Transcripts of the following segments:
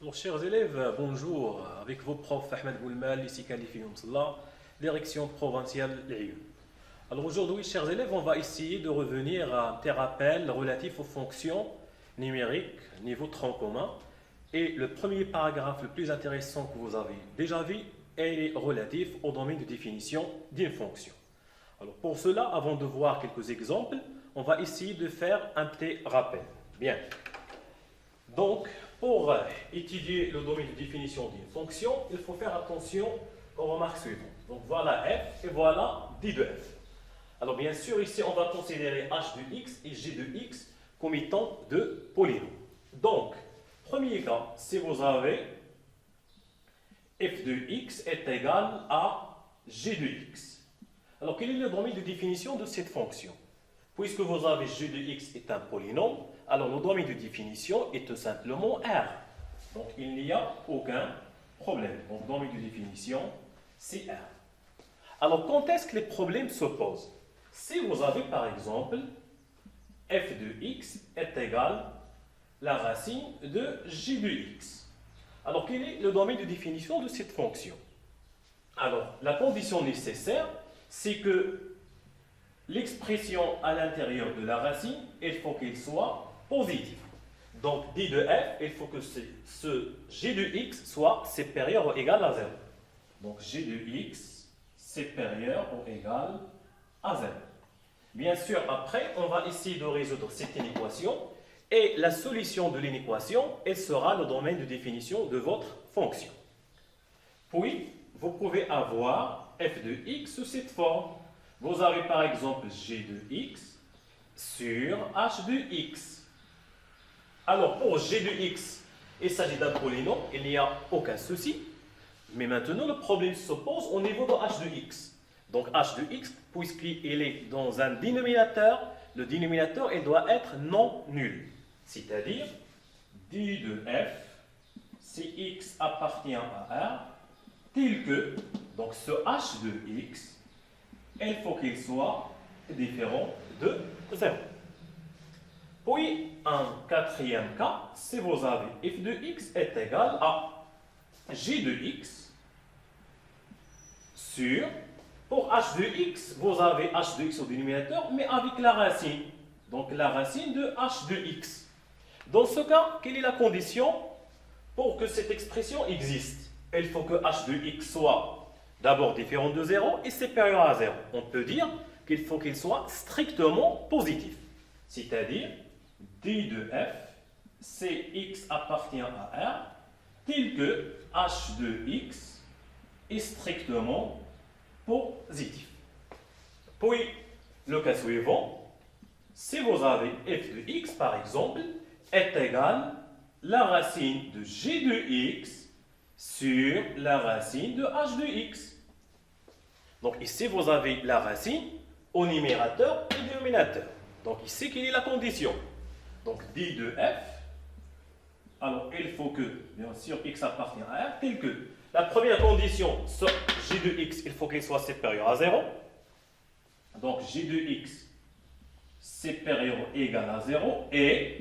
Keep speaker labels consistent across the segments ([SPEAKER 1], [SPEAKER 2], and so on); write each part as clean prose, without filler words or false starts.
[SPEAKER 1] Alors, chers élèves, bonjour. Avec vos profs Ahmed Boulmal, ici Khalifi Msalla, direction provinciale Lyon. Alors aujourd'hui, chers élèves, on va essayer de revenir à un petit rappel relatif aux fonctions numériques niveau tronc commun. Et le premier paragraphe le plus intéressant que vous avez déjà vu est relatif au domaine de définition d'une fonction. Alors pour cela, avant de voir quelques exemples, on va essayer de faire un petit rappel. Bien. Donc, pour étudier le domaine de définition d'une fonction, il faut faire attention aux remarques suivantes. Donc voilà f et voilà d de f. Alors bien sûr, ici on va considérer h de x et g de x comme étant deux polynômes. Donc, premier cas, si vous avez f de x est égal à g de x. Alors quel est le domaine de définition de cette fonction? Puisque vous avez g de x est un polynôme, alors le domaine de définition est tout simplement R. Donc il n'y a aucun problème. Donc le domaine de définition, c'est R. Alors quand est-ce que les problèmes se posent? Si vous avez par exemple f de x est égal à la racine de g de x. Alors quel est le domaine de définition de cette fonction? Alors la condition nécessaire, c'est que l'expression à l'intérieur de la racine, il faut qu'elle soit positive. Donc, d de f, il faut que ce g de x soit supérieur ou égal à 0. Donc, g de x supérieur ou égal à 0. Bien sûr, après, on va essayer de résoudre cette inéquation. Et la solution de l'inéquation, elle sera le domaine de définition de votre fonction. Puis, vous pouvez avoir f de x sous cette forme. Vous avez par exemple g de x sur h de x. Alors pour g de x, il s'agit d'un polynôme, il n'y a aucun souci. Mais maintenant le problème se pose au niveau de h de x. Donc h de x, puisqu'il est dans un dénominateur, le dénominateur il doit être non nul. C'est-à-dire d de f, si x appartient à R, tel que, donc ce h de x, il faut qu'il soit différent de 0. Puis, un quatrième cas, si vous avez f de x est égal à g de x sur, pour h de x, vous avez h de x au dénominateur, mais avec la racine. Donc la racine de h de x. Dans ce cas, quelle est la condition pour que cette expression existe? Il faut que h de x soit d'abord différent de 0 et supérieur à 0. On peut dire qu'il faut qu'il soit strictement positif. C'est-à-dire, d de f, c'est x appartient à R, tel que h de x est strictement positif. Puis, le cas suivant, si vous avez f de x, par exemple, est égal à la racine de g de x sur la racine de h de x. Donc ici, vous avez la racine au numérateur et au dénominateur. Donc ici, quelle est la condition? Donc d de f, alors il faut que, bien sûr, x appartient à R, tel que la première condition, g de x, il faut qu'il soit supérieur à 0. Donc g de x supérieur ou égal à 0. Et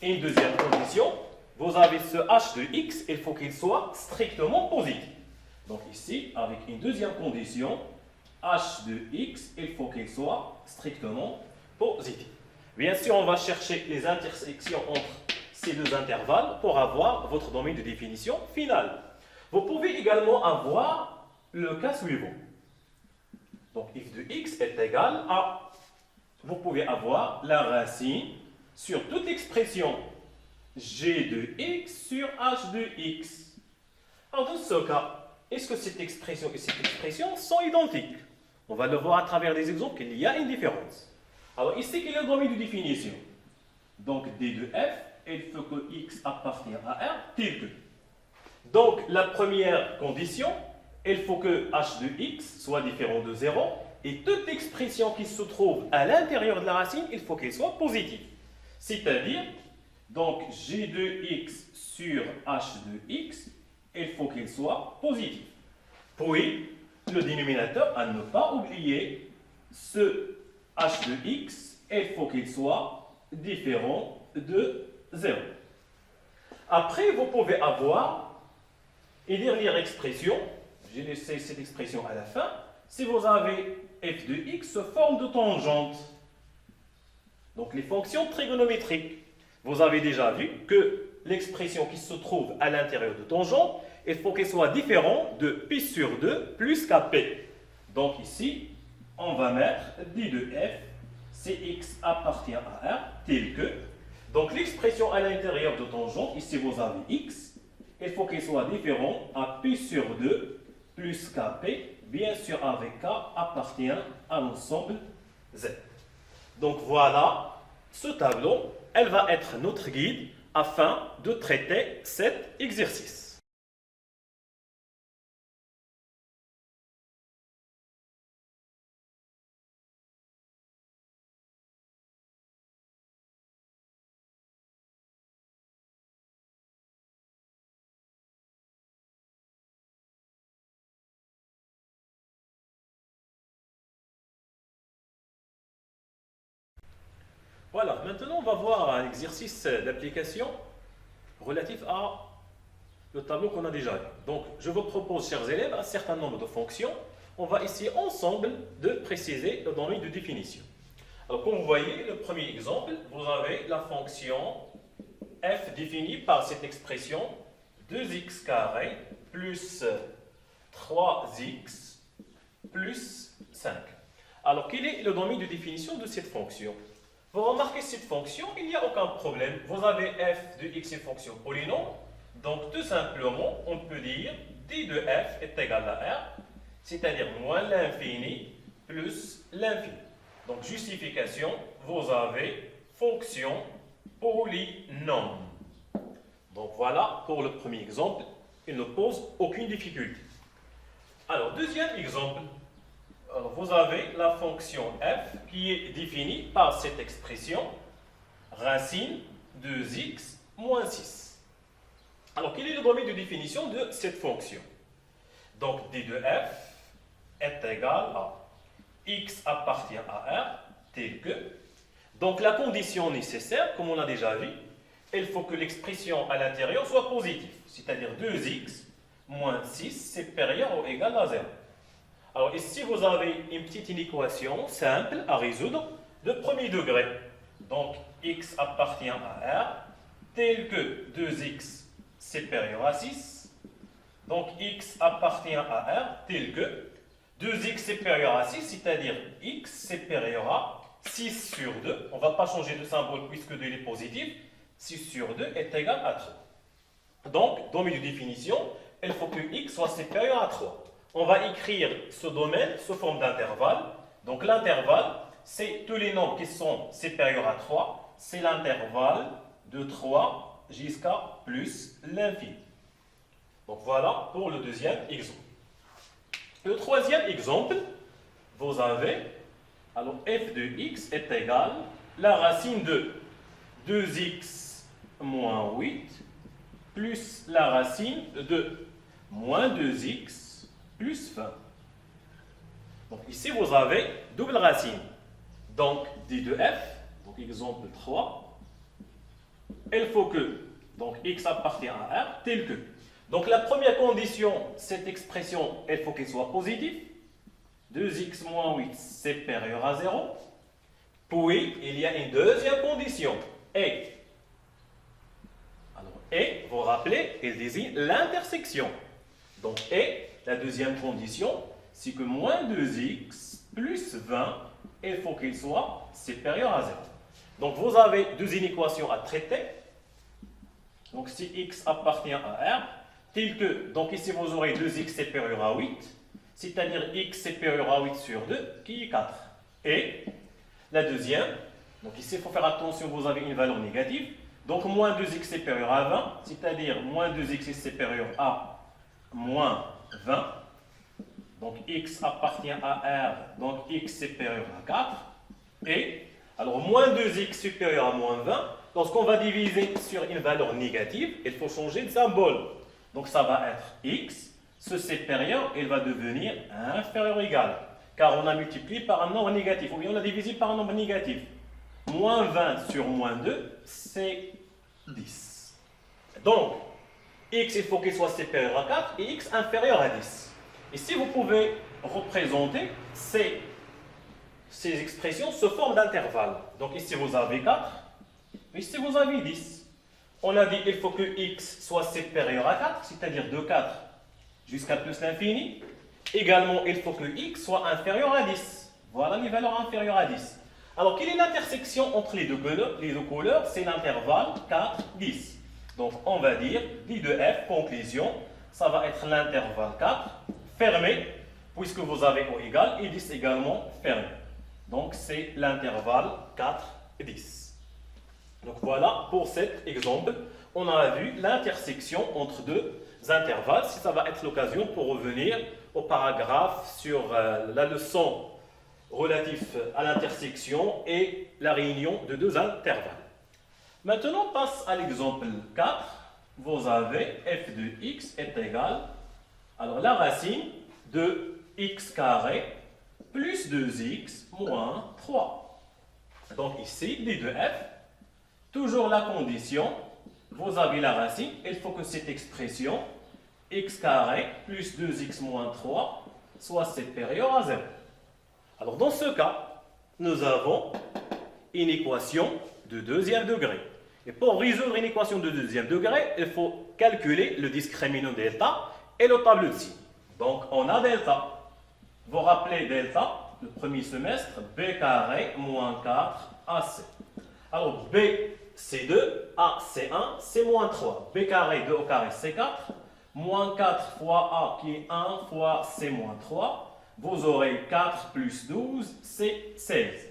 [SPEAKER 1] une deuxième condition, vous avez ce h de x, il faut qu'il soit strictement positif. Donc ici, avec une deuxième condition, h de x, il faut qu'il soit strictement positif. Bien sûr, on va chercher les intersections entre ces deux intervalles pour avoir votre domaine de définition finale. Vous pouvez également avoir le cas suivant. Donc, f de x est égal à, vous pouvez avoir la racine sur toute expression g de x sur h de x. Alors, dans ce cas, est-ce que cette expression et cette expression sont identiques? On va le voir à travers des exemples qu'il y a une différence. Alors ici, quel est le domaine de définition? Donc d de f, il faut que x appartient à R, tel que. Donc la première condition, il faut que h de x soit différent de 0, et toute expression qui se trouve à l'intérieur de la racine, il faut qu'elle soit positive. C'est-à-dire, donc g de x sur h de x, il faut qu'il soit positif. Puis, le dénominateur, à ne pas oublier, ce h de x, il faut qu'il soit différent de 0. Après, vous pouvez avoir une dernière expression. J'ai laissé cette expression à la fin. Si vous avez f de x sous forme de tangente, donc les fonctions trigonométriques, vous avez déjà vu que l'expression qui se trouve à l'intérieur de tangente, il faut qu'elle soit différente de pi sur 2 plus kp. Donc ici, on va mettre d de f, si x appartient à R, tel que. Donc l'expression à l'intérieur de tangente, ici vous avez x, il faut qu'elle soit différente à pi sur 2 plus kp, bien sûr avec k appartient à l'ensemble z. Donc voilà, ce tableau, elle va être notre guide afin de traiter cet exercice. Voilà, maintenant on va voir un exercice d'application relatif à le tableau qu'on a déjà vu. Donc, je vous propose, chers élèves, un certain nombre de fonctions. On va essayer ensemble de préciser le domaine de définition. Alors, comme vous voyez, le premier exemple, vous avez la fonction f définie par cette expression 2x carré plus 3x plus 5. Alors, quel est le domaine de définition de cette fonction? Vous remarquez cette fonction, il n'y a aucun problème. Vous avez f de x une fonction polynôme. Donc, tout simplement, on peut dire d de f est égal à r, c'est-à-dire moins l'infini plus l'infini. Donc, justification, vous avez fonction polynôme. Donc, voilà pour le premier exemple. Il ne pose aucune difficulté. Alors, deuxième exemple. Alors, vous avez la fonction f qui est définie par cette expression racine de x moins 6. Alors, quel est le domaine de définition de cette fonction? Donc, d de f est égal à x appartient à r tel que. Donc, la condition nécessaire, comme on a déjà vu, il faut que l'expression à l'intérieur soit positive, c'est-à-dire 2x moins 6 supérieur ou égal à 0. Alors ici, vous avez une petite inéquation simple à résoudre de premier degré. Donc, x appartient à r, tel que 2x supérieur à 6. Donc, x appartient à r, tel que 2x supérieur à 6, c'est-à-dire x supérieur à 6 sur 2. On ne va pas changer de symbole puisque 2 est positif. 6 sur 2 est égal à 3. Donc, domaine de définition, il faut que x soit supérieur à 3. On va écrire ce domaine sous forme d'intervalle. Donc l'intervalle, c'est tous les nombres qui sont supérieurs à 3. C'est l'intervalle de 3 jusqu'à plus l'infini. Donc voilà pour le deuxième exemple. Le troisième exemple, vous avez, alors f de x est égal à la racine de 2x moins 8 plus la racine de moins 2x plus 20. Donc ici, vous avez double racine. Donc, d de f, donc exemple 3, il faut que, donc x appartient à r, tel que. Donc la première condition, cette expression, il faut qu'elle soit positive. 2x moins 8 supérieur à 0. Puis, il y a une deuxième condition, et. Alors, et, vous vous rappelez, elle désigne l'intersection. Donc, et, la deuxième condition, c'est que moins 2x plus 20, il faut qu'il soit supérieur à 0. Donc, vous avez deux inéquations à traiter. Donc, si x appartient à r, tel que, donc ici, vous aurez 2x supérieur à 8, c'est-à-dire x supérieur à 8 sur 2, qui est 4. Et la deuxième, donc ici, il faut faire attention, vous avez une valeur négative. Donc, moins 2x supérieur à 20, c'est-à-dire moins 2x est supérieur à moins 20. Donc, x appartient à r, donc x supérieur à 4. Et, alors, moins 2x supérieur à moins 20, lorsqu'on va diviser sur une valeur négative, il faut changer de symbole. Donc, ça va être x. Ce supérieur, il va devenir inférieur ou égal. Car on a multiplié par un nombre négatif, ou bien on a divisé par un nombre négatif. Moins 20 sur moins 2, c'est 10. Donc, x, il faut qu'il soit supérieur à 4 et x inférieur à 10. Ici, vous pouvez représenter ces expressions sous forme d'intervalle. Donc ici, vous avez 4, ici, vous avez 10. On a dit qu'il faut que x soit supérieur à 4, c'est-à-dire de 4 jusqu'à plus l'infini. Également, il faut que x soit inférieur à 10. Voilà les valeurs inférieures à 10. Alors, quelle est l'intersection entre les deux couleurs? C'est l'intervalle 4, 10. Donc, on va dire I de f, conclusion, ça va être l'intervalle 4, fermé, puisque vous avez O égale, et 10 également fermé. Donc, c'est l'intervalle 4, 10. Donc, voilà pour cet exemple. On a vu l'intersection entre deux intervalles. Si ça va être l'occasion pour revenir au paragraphe sur la leçon relative à l'intersection et la réunion de deux intervalles. Maintenant, on passe à l'exemple 4. Vous avez f de x est égal, alors la racine de x carré plus 2x moins 3. Donc ici, d de f, toujours la condition, vous avez la racine, il faut que cette expression x carré plus 2x moins 3 soit supérieure à 0. Alors dans ce cas, nous avons une équation de deuxième degré. Et pour résoudre une équation de deuxième degré, il faut calculer le discriminant delta et le tableau de signes. Donc on a delta. Vous rappelez delta, le premier semestre, b carré moins 4 ac. Alors b c'est 2, a c'est 1, c'est moins 3. b carré, 2 au carré, c'est 4. Moins 4 fois a qui est 1 fois c moins 3. Vous aurez 4 plus 12, c'est 16.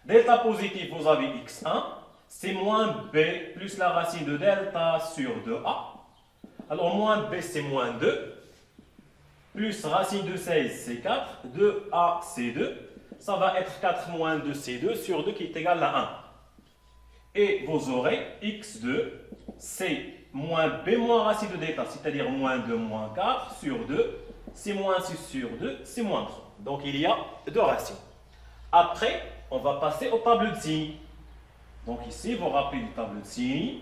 [SPEAKER 1] Delta positif, vous avez x1. C'est moins b plus la racine de delta sur 2a. Alors moins b c'est moins 2. Plus racine de 16 c'est 4. 2a c'est 2. Ça va être 4 moins 2 c'est 2 sur 2 qui est égal à 1. Et vous aurez x2 c'est moins b moins racine de delta, c'est-à-dire moins 2 moins 4 sur 2. C'est moins 6 sur 2, c'est moins 3. Donc il y a deux racines. Après, on va passer au tableau de signes. Donc ici, vous rappelez du tableau de signes.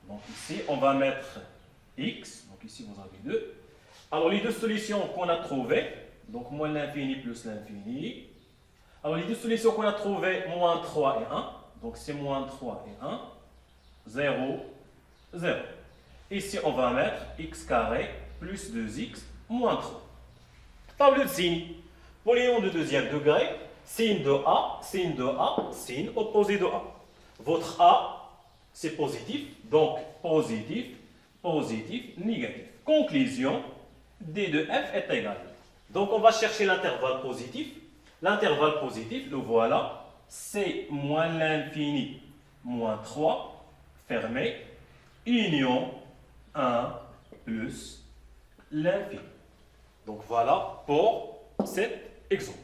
[SPEAKER 1] Donc ici, on va mettre x. Donc ici, vous avez 2. Alors les deux solutions qu'on a trouvées, donc moins l'infini plus l'infini. Alors les deux solutions qu'on a trouvées, moins 3 et 1. Donc c'est moins 3 et 1. 0, 0. Ici, on va mettre x carré plus 2x moins 3. Tableau de signes. Polynomial de deuxième degré. Signe de A, signe de A, signe opposé de A. Votre A, c'est positif, donc positif, positif, négatif. Conclusion, D de F est égal. Donc on va chercher l'intervalle positif. L'intervalle positif, le voilà, c'est moins l'infini, moins 3, fermé, union 1 plus l'infini. Donc voilà pour cet exemple.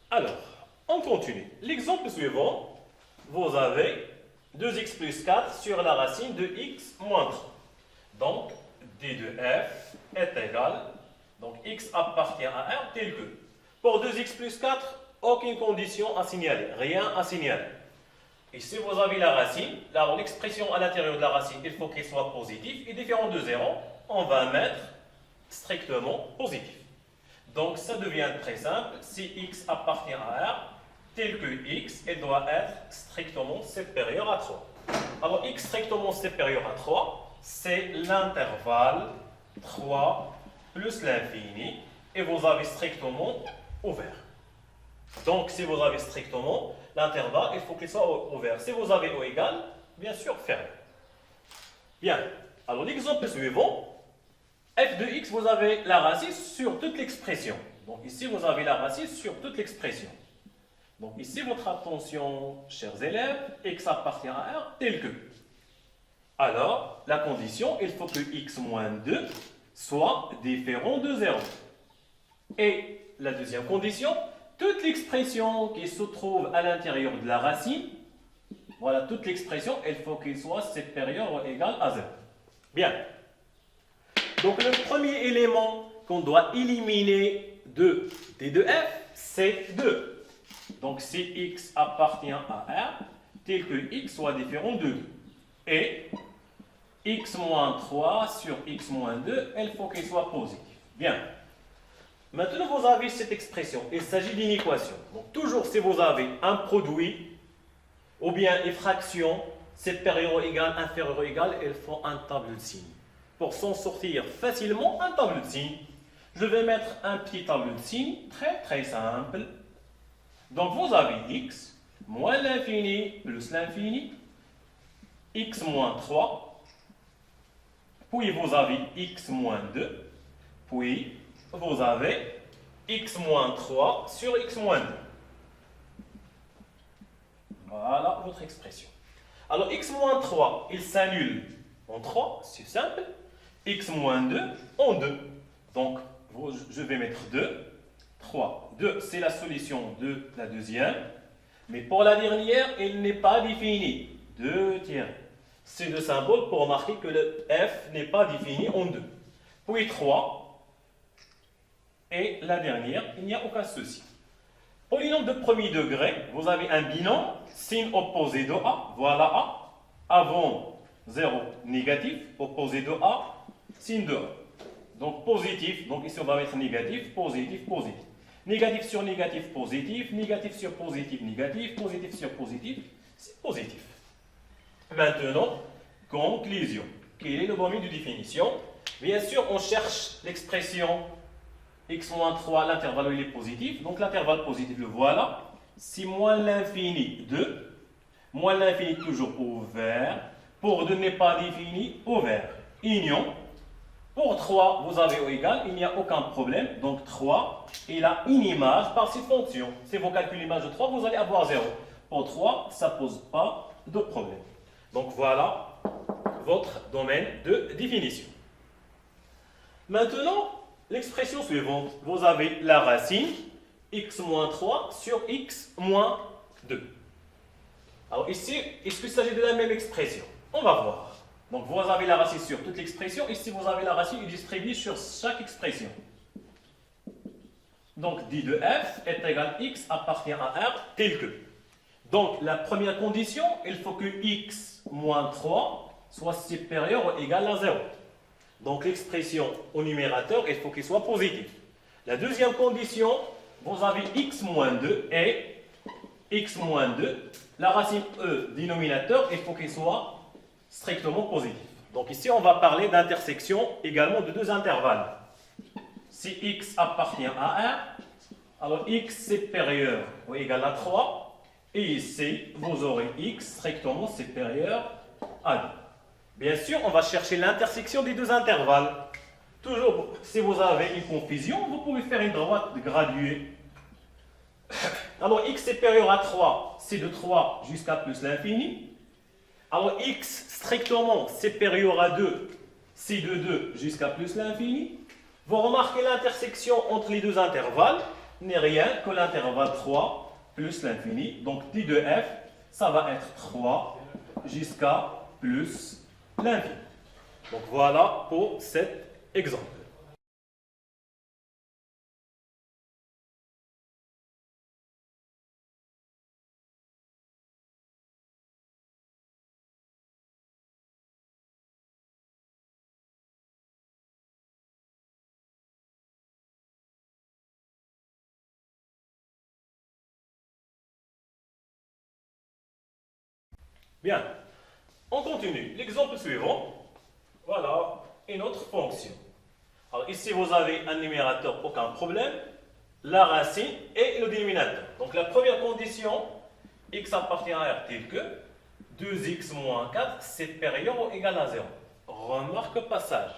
[SPEAKER 1] Alors, on continue. L'exemple suivant, vous avez 2x plus 4 sur la racine de x moins 3. Donc, d de f est égal, donc x appartient à R tel que. Pour 2x plus 4, aucune condition à signaler, rien à signaler. Ici, vous avez la racine. Là, l'expression à l'intérieur de la racine, il faut qu'elle soit positive. Et différent de 0, on va mettre strictement positif. Donc, ça devient très simple. Si x appartient à R, tel que x, elle doit être strictement supérieur à 3. Alors, x strictement supérieur à 3, c'est l'intervalle 3 plus l'infini. Et vous avez strictement ouvert. Donc, si vous avez strictement l'intervalle, il faut qu'il soit ouvert. Si vous avez O égal, bien sûr, fermé. Bien. Alors, l'exemple suivant. F de x, vous avez la racine sur toute l'expression. Donc ici, vous avez la racine sur toute l'expression. Donc ici, votre attention, chers élèves, x appartient à R tel que. Alors, la condition, il faut que x moins 2 soit différent de 0. Et la deuxième condition, toute l'expression qui se trouve à l'intérieur de la racine, voilà, toute l'expression, il faut qu'elle soit supérieure ou égale à 0. Bien. Donc le premier élément qu'on doit éliminer de D2F, c'est 2. Donc si x appartient à R, tel que x soit différent de 2. Et x moins 3 sur x moins 2, il faut qu'il soit positif. Bien. Maintenant, vous avez cette expression. Il s'agit d'une équation. Donc toujours si vous avez un produit ou bien une fraction supérieure ou égale, inférieure ou égale, il faut un tableau de signes. Pour s'en sortir facilement, un tableau de signes. Je vais mettre un petit tableau de signes, très simple. Donc vous avez x moins l'infini plus l'infini, x moins 3, puis vous avez x moins 2, puis vous avez x moins 3 sur x moins 2. Voilà votre expression. Alors x moins 3, il s'annule en 3, c'est simple. X moins 2 en 2. Donc je vais mettre 2, 3. 2, c'est la solution de la deuxième. Mais pour la dernière, il n'est pas défini. 2 tiers. C'est le symbole pour marquer que le f n'est pas défini en 2. Puis 3. Et la dernière, il n'y a aucun souci. Polynôme de premier degré, vous avez un binôme, signe opposé de A, voilà A, avant 0 négatif, opposé de A, signe de A. Donc positif, donc ici on va mettre négatif, positif, positif. Négatif sur négatif, positif, négatif sur positif, négatif, positif sur positif, c'est positif. Maintenant, conclusion. Quel est le domaine de définition? Bien sûr, on cherche l'expression x moins 3, l'intervalle il est positif. Donc l'intervalle positif, le voilà. Si moins l'infini 2, moins l'infini toujours ouvert. Pour 2 n'est pas défini, ouvert. Union. Pour 3, vous avez au égal, il n'y a aucun problème. Donc 3, il a une image par ses fonctions. Si vous calculez l'image de 3, vous allez avoir 0. Pour 3, ça ne pose pas de problème. Donc voilà votre domaine de définition. Maintenant, l'expression suivante, vous avez la racine x moins 3 sur x moins 2. Alors ici, est-ce qu'il s'agit de la même expression? On va voir. Donc vous avez la racine sur toute l'expression. Ici, vous avez la racine distribuée sur chaque expression. Donc d de f est égal à x appartient à R tel que. Donc la première condition, il faut que x moins 3 soit supérieur ou égal à 0. Donc l'expression au numérateur, il faut qu'il soit positif. La deuxième condition, vous avez x moins 2 et x moins 2. La racine e dénominateur, il faut qu'il soit strictement positif. Donc ici, on va parler d'intersection également de deux intervalles. Si x appartient à 1, alors x supérieur ou égal à 3. Et ici, vous aurez x strictement supérieur à 2. Bien sûr, on va chercher l'intersection des deux intervalles. Toujours, si vous avez une confusion, vous pouvez faire une droite graduée. Alors, x supérieur à 3, c'est de 3 jusqu'à plus l'infini. Alors, x strictement supérieur à 2, c'est de 2 jusqu'à plus l'infini. Vous remarquez l'intersection entre les deux intervalles n'est rien que l'intervalle 3 plus l'infini. Donc, d de f, ça va être 3 jusqu'à plus l'infini. Donc, voilà pour cet exemple. Bien, on continue. L'exemple suivant, voilà une autre fonction. Alors ici, vous avez un numérateur, aucun problème, la racine et le dénominateur. Donc la première condition, x appartient à R tel que 2x moins 4 supérieur ou égal à 0. Remarque passage.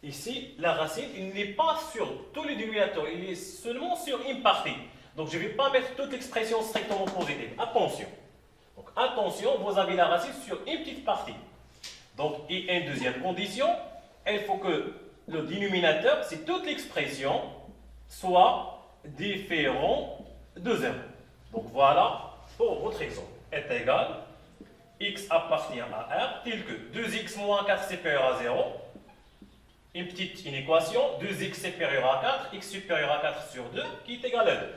[SPEAKER 1] Ici, la racine, il n'est pas sur tous les dénominateurs, il est seulement sur une partie. Donc je ne vais pas mettre toute l'expression strictement positive. Attention. Donc attention, vous avez la racine sur une petite partie. Donc, et une deuxième condition, il faut que le dénominateur, c'est toute l'expression soit différent de 0. Donc voilà pour votre exemple. Est égal, x appartient à R, tel que 2x moins 4 supérieur à 0. Une petite inéquation, 2x supérieur à 4, x supérieur à 4 sur 2, qui est égal à 2.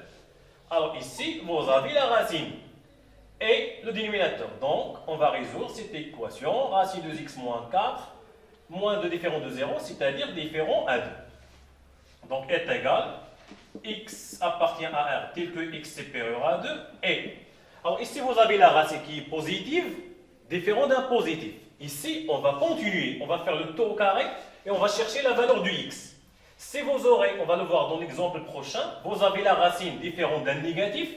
[SPEAKER 1] Alors ici, vous avez la racine et le dénominateur. Donc, on va résoudre cette équation, racine de x moins 4, moins 2 différent de 0, c'est-à-dire différent à 2. Donc, est égal, x appartient à R, tel que x supérieur à 2, et. Alors ici, vous avez la racine qui est positive, différent d'un positif. Ici, on va continuer, on va faire le taux au carré, et on va chercher la valeur du x. Si vous aurez, on va le voir dans l'exemple prochain, vous avez la racine différente d'un négatif,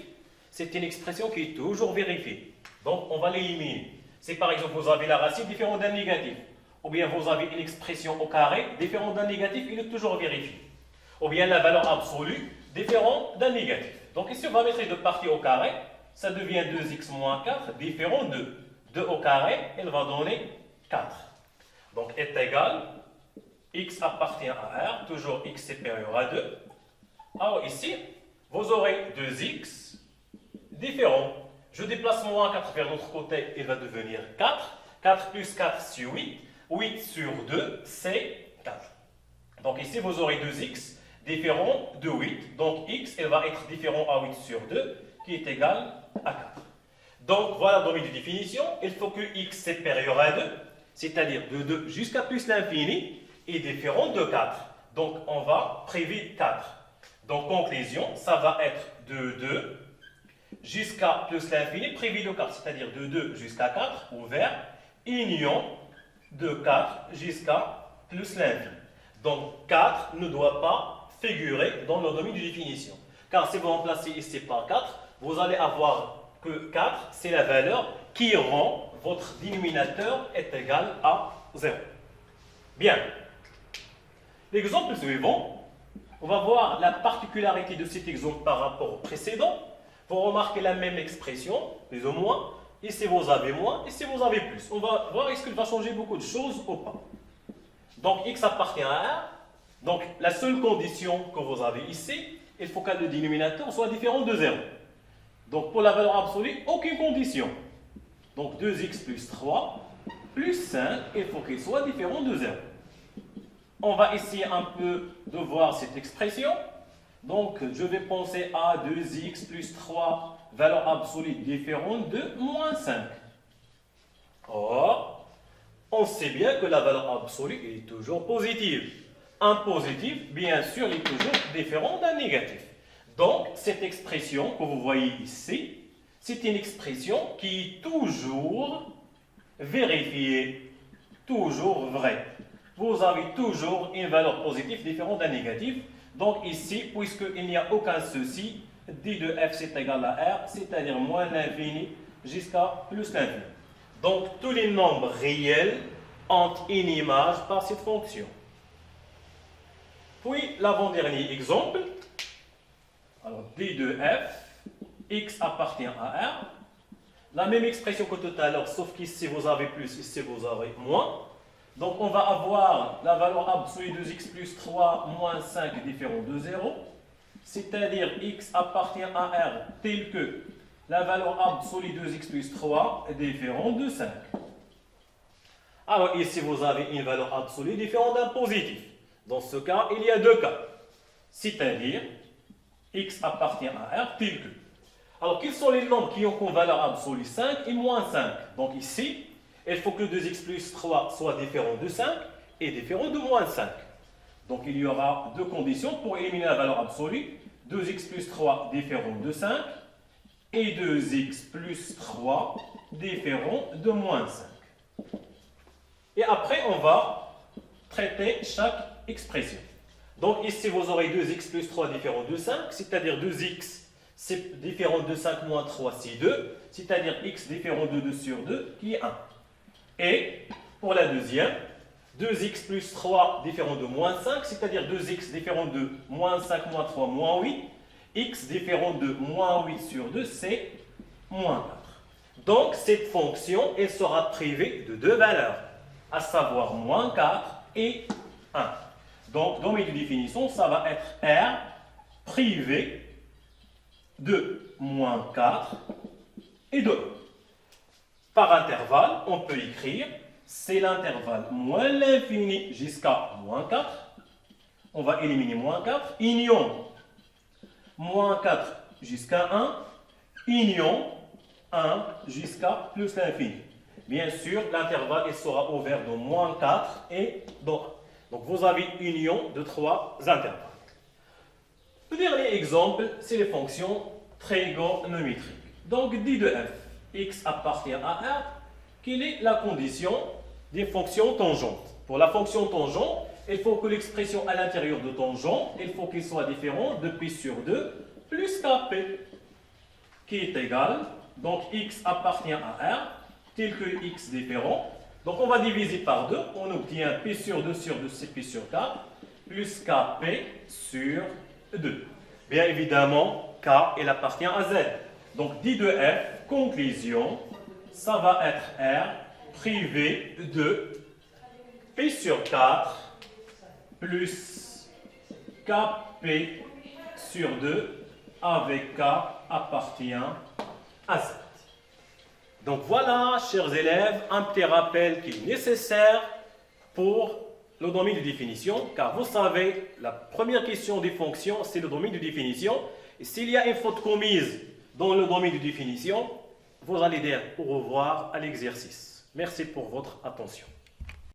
[SPEAKER 1] c'est une expression qui est toujours vérifiée. Donc, on va l'éliminer. Si par exemple, vous avez la racine différente d'un négatif, ou bien vous avez une expression au carré différente d'un négatif, il est toujours vérifié. Ou bien la valeur absolue différente d'un négatif. Donc ici, on va mettre les deux parties au carré, ça devient 2x moins 4, différent de 2 au carré, elle va donner 4. Donc, est égal, x appartient à R, toujours x supérieur à 2. Alors ici, vous aurez 2x différents. Je déplace moins 4 vers l'autre côté, il va devenir 4. 4 plus 4, c'est 8. 8 sur 2, c'est 4. Donc ici, vous aurez 2x différent de 8. Donc x, elle va être différent à 8 sur 2, qui est égal à 4. Donc voilà, dans une définition, il faut que x supérieur à 2, c'est-à-dire de 2 jusqu'à plus l'infini, est différent de 4. Donc, on va prévu 4. Donc, conclusion, ça va être de 2 jusqu'à plus l'infini, prévu de 4. C'est-à-dire de 2 jusqu'à 4, ouvert, union de 4 jusqu'à plus l'infini. Donc, 4 ne doit pas figurer dans le domaine de définition. Car si vous remplacez ici par 4, vous allez avoir que 4, c'est la valeur qui rend votre dénominateur est égal à 0. Bien. L'exemple suivant, on va voir la particularité de cet exemple par rapport au précédent. Vous remarquez la même expression, plus ou moins. Ici, vous avez moins, ici, vous avez plus. On va voir est-ce qu'il va changer beaucoup de choses ou pas. Donc, x appartient à R. Donc, la seule condition que vous avez ici, il faut que le dénominateur soit différent de 0. Donc, pour la valeur absolue, aucune condition. Donc, 2x plus 3 plus 5, il faut qu'il soit différent de 0. On va essayer un peu de voir cette expression. Donc, je vais penser à 2x plus 3, valeur absolue différente de moins 5. Or, on sait bien que la valeur absolue est toujours positive. Un positif, bien sûr, est toujours différent d'un négatif. Donc, cette expression que vous voyez ici, c'est une expression qui est toujours vérifiée, toujours vraie. Vous avez toujours une valeur positive différente d'un négatif. Donc ici, puisqu'il n'y a aucun souci, d de f c'est égal à r, c'est-à-dire moins l'infini jusqu'à plus l'infini. Donc tous les nombres réels ont une image par cette fonction. Puis l'avant-dernier exemple, alors d de f, x appartient à r. La même expression que tout à l'heure, sauf qu'ici vous avez plus, ici vous avez moins. Donc, on va avoir la valeur absolue de x plus 3 moins 5 différent de 0. C'est-à-dire x appartient à R tel que la valeur absolue de x plus 3 est différente de 5. Alors, ici, vous avez une valeur absolue différente d'un positif. Dans ce cas, il y a deux cas. C'est-à-dire, x appartient à R tel que. Alors, quels sont les nombres qui ont comme valeur absolue 5 et moins 5? Donc, ici, il faut que 2x plus 3 soit différent de 5 et différent de moins 5. Donc, il y aura deux conditions pour éliminer la valeur absolue. 2x plus 3 différent de 5 et 2x plus 3 différent de moins 5. Et après, on va traiter chaque expression. Donc, ici, vous aurez 2x plus 3 différent de 5, c'est-à-dire 2x c'est différent de 5 moins 3, c'est 2, c'est-à-dire x différent de 2 sur 2, qui est 1. Et pour la deuxième, 2x plus 3 différent de moins 5, c'est-à-dire 2x différent de moins 5 moins 3 moins 8, x différent de moins 8 sur 2, c'est moins 4. Donc cette fonction, elle sera privée de deux valeurs, à savoir moins 4 et 1. Donc dans mes définitions, ça va être R privé de moins 4 et de 1. Par intervalle, on peut écrire, c'est l'intervalle moins l'infini jusqu'à moins 4. On va éliminer moins 4. Union moins 4 jusqu'à 1. Union 1 jusqu'à plus l'infini. Bien sûr, l'intervalle il sera ouvert de moins 4 et de 1. Donc, vous avez union de 3 intervalles. Le dernier exemple, c'est les fonctions trigonométriques. Donc, dit de f, x appartient à R, quelle est la condition des fonctions tangentes? Pour la fonction tangente, il faut que l'expression à l'intérieur de tangente, il faut qu'il soit différent de pi sur 2 plus kp, qui est égal, donc x appartient à R, tel que x différent. Donc, on va diviser par 2, on obtient pi sur 2 sur 2, c'est pi sur 4, plus kp sur 2. Bien évidemment, K, il appartient à Z. Donc, dit de F, conclusion, ça va être R privé de P sur 4 plus KP sur 2 avec K appartient à Z. Donc voilà, chers élèves, un petit rappel qui est nécessaire pour le domaine de définition, car vous savez, la première question des fonctions, c'est le domaine de définition. Et s'il y a une faute commise dans le domaine de définition, vous allez dire au revoir à l'exercice. Merci pour votre attention.